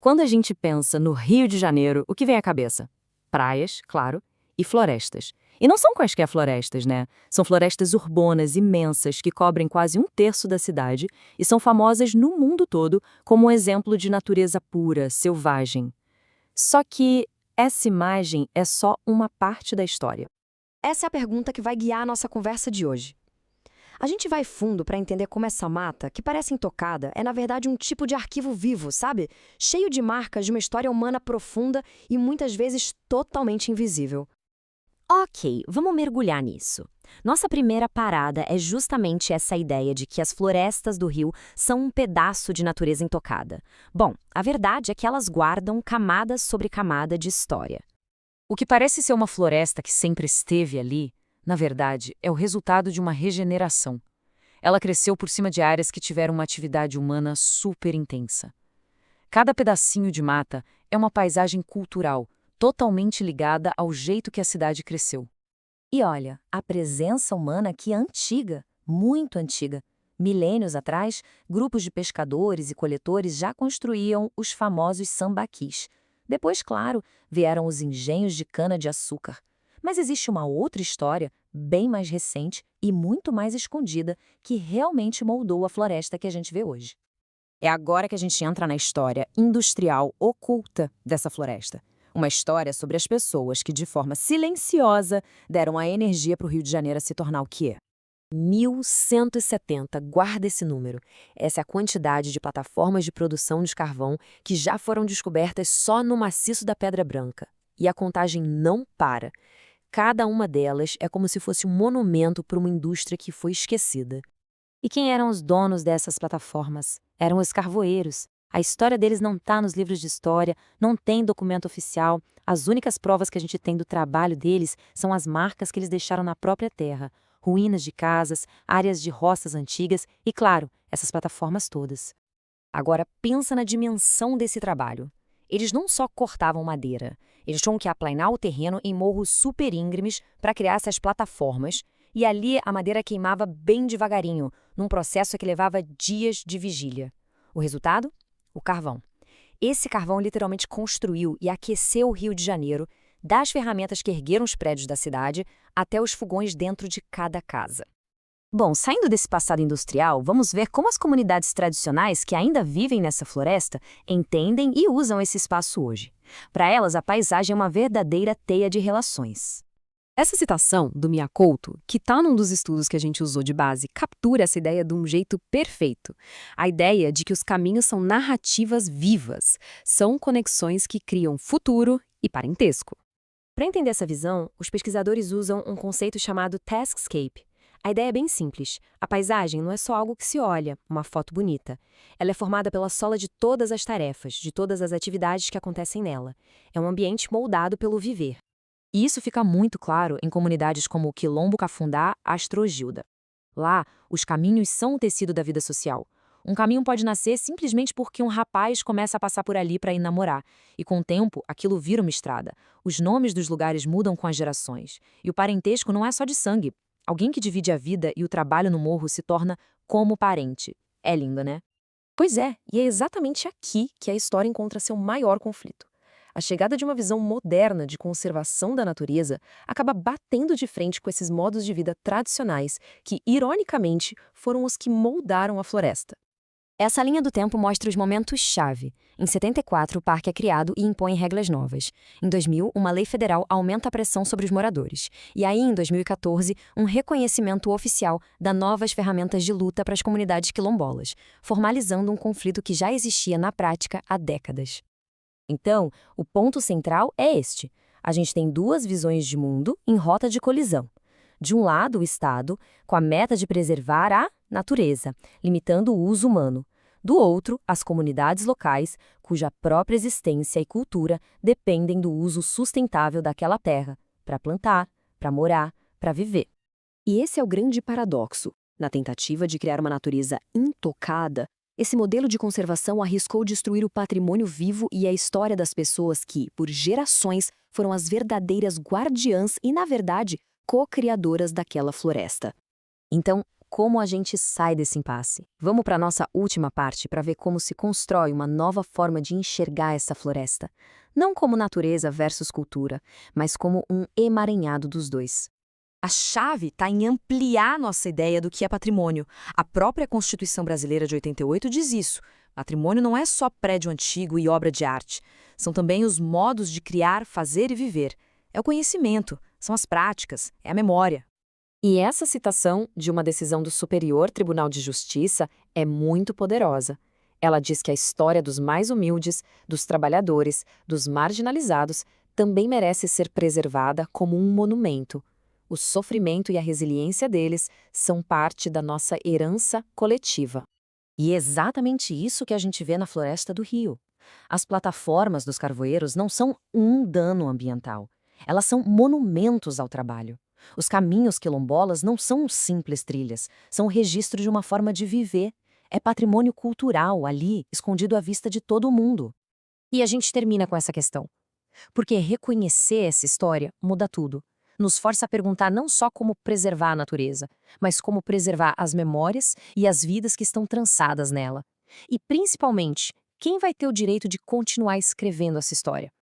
Quando a gente pensa no Rio de Janeiro, o que vem à cabeça? Praias, claro, e florestas. E não são quaisquer florestas, né? São florestas urbanas imensas que cobrem quase um terço da cidade e são famosas no mundo todo como um exemplo de natureza pura, selvagem. Só que essa imagem é só uma parte da história. Essa é a pergunta que vai guiar a nossa conversa de hoje. A gente vai fundo para entender como essa mata, que parece intocada, é na verdade um tipo de arquivo vivo, sabe? Cheio de marcas de uma história humana profunda e muitas vezes totalmente invisível. Ok, vamos mergulhar nisso. Nossa primeira parada é justamente essa ideia de que as florestas do Rio são um pedaço de natureza intocada. Bom, a verdade é que elas guardam camada sobre camada de história. O que parece ser uma floresta que sempre esteve ali, na verdade, é o resultado de uma regeneração. Ela cresceu por cima de áreas que tiveram uma atividade humana super intensa. Cada pedacinho de mata é uma paisagem cultural, totalmente ligada ao jeito que a cidade cresceu. E olha, a presença humana aqui é antiga, muito antiga. Milênios atrás, grupos de pescadores e coletores já construíam os famosos sambaquis. Depois, claro, vieram os engenhos de cana-de-açúcar. Mas existe uma outra história, bem mais recente e muito mais escondida, que realmente moldou a floresta que a gente vê hoje. É agora que a gente entra na história industrial oculta dessa floresta. Uma história sobre as pessoas que, de forma silenciosa, deram a energia para o Rio de Janeiro se tornar o que é. 1170, guarda esse número. Essa é a quantidade de plataformas de produção de carvão que já foram descobertas só no maciço da Pedra Branca. E a contagem não para. Cada uma delas é como se fosse um monumento para uma indústria que foi esquecida. E quem eram os donos dessas plataformas? Eram os carvoeiros. A história deles não está nos livros de história, não tem documento oficial. As únicas provas que a gente tem do trabalho deles são as marcas que eles deixaram na própria terra. Ruínas de casas, áreas de roças antigas e, claro, essas plataformas todas. Agora, pensa na dimensão desse trabalho. Eles não só cortavam madeira, eles tinham que aplainar o terreno em morros super íngremes para criar essas plataformas, e ali a madeira queimava bem devagarinho, num processo que levava dias de vigília. O resultado? O carvão. Esse carvão literalmente construiu e aqueceu o Rio de Janeiro, das ferramentas que ergueram os prédios da cidade até os fogões dentro de cada casa. Bom, saindo desse passado industrial, vamos ver como as comunidades tradicionais que ainda vivem nessa floresta entendem e usam esse espaço hoje. Para elas, a paisagem é uma verdadeira teia de relações. Essa citação do Mia Couto, que está num dos estudos que a gente usou de base, captura essa ideia de um jeito perfeito. A ideia de que os caminhos são narrativas vivas, são conexões que criam futuro e parentesco. Para entender essa visão, os pesquisadores usam um conceito chamado taskscape. A ideia é bem simples. A paisagem não é só algo que se olha, uma foto bonita. Ela é formada pela soma de todas as tarefas, de todas as atividades que acontecem nela. É um ambiente moldado pelo viver. E isso fica muito claro em comunidades como o Quilombo Cafundá, Astrogilda. Lá, os caminhos são o tecido da vida social. Um caminho pode nascer simplesmente porque um rapaz começa a passar por ali para ir namorar. E com o tempo, aquilo vira uma estrada. Os nomes dos lugares mudam com as gerações. E o parentesco não é só de sangue. Alguém que divide a vida e o trabalho no morro se torna como parente. É lindo, né? Pois é, e é exatamente aqui que a história encontra seu maior conflito. A chegada de uma visão moderna de conservação da natureza acaba batendo de frente com esses modos de vida tradicionais que, ironicamente, foram os que moldaram a floresta. Essa linha do tempo mostra os momentos-chave. Em 74, o parque é criado e impõe regras novas. Em 2000, uma lei federal aumenta a pressão sobre os moradores. E aí, em 2014, um reconhecimento oficial dá novas ferramentas de luta para as comunidades quilombolas, formalizando um conflito que já existia na prática há décadas. Então, o ponto central é este. A gente tem duas visões de mundo em rota de colisão. De um lado, o Estado, com a meta de preservar a natureza, limitando o uso humano. Do outro, as comunidades locais, cuja própria existência e cultura dependem do uso sustentável daquela terra, para plantar, para morar, para viver. E esse é o grande paradoxo. Na tentativa de criar uma natureza intocada, esse modelo de conservação arriscou destruir o patrimônio vivo e a história das pessoas que, por gerações, foram as verdadeiras guardiãs e, na verdade, co-criadoras daquela floresta. Então, como a gente sai desse impasse. Vamos para a nossa última parte para ver como se constrói uma nova forma de enxergar essa floresta. Não como natureza versus cultura, mas como um emaranhado dos dois. A chave está em ampliar nossa ideia do que é patrimônio. A própria Constituição Brasileira de 88 diz isso. Patrimônio não é só prédio antigo e obra de arte. São também os modos de criar, fazer e viver. É o conhecimento, são as práticas, é a memória. E essa citação de uma decisão do Superior Tribunal de Justiça é muito poderosa. Ela diz que a história dos mais humildes, dos trabalhadores, dos marginalizados, também merece ser preservada como um monumento. O sofrimento e a resiliência deles são parte da nossa herança coletiva. E é exatamente isso que a gente vê na Floresta do Rio. As plataformas dos carvoeiros não são um dano ambiental. Elas são monumentos ao trabalho. Os caminhos quilombolas não são simples trilhas, são o registro de uma forma de viver. É patrimônio cultural ali, escondido à vista de todo mundo. E a gente termina com essa questão. Porque reconhecer essa história muda tudo. Nos força a perguntar não só como preservar a natureza, mas como preservar as memórias e as vidas que estão trançadas nela. E, principalmente, quem vai ter o direito de continuar escrevendo essa história?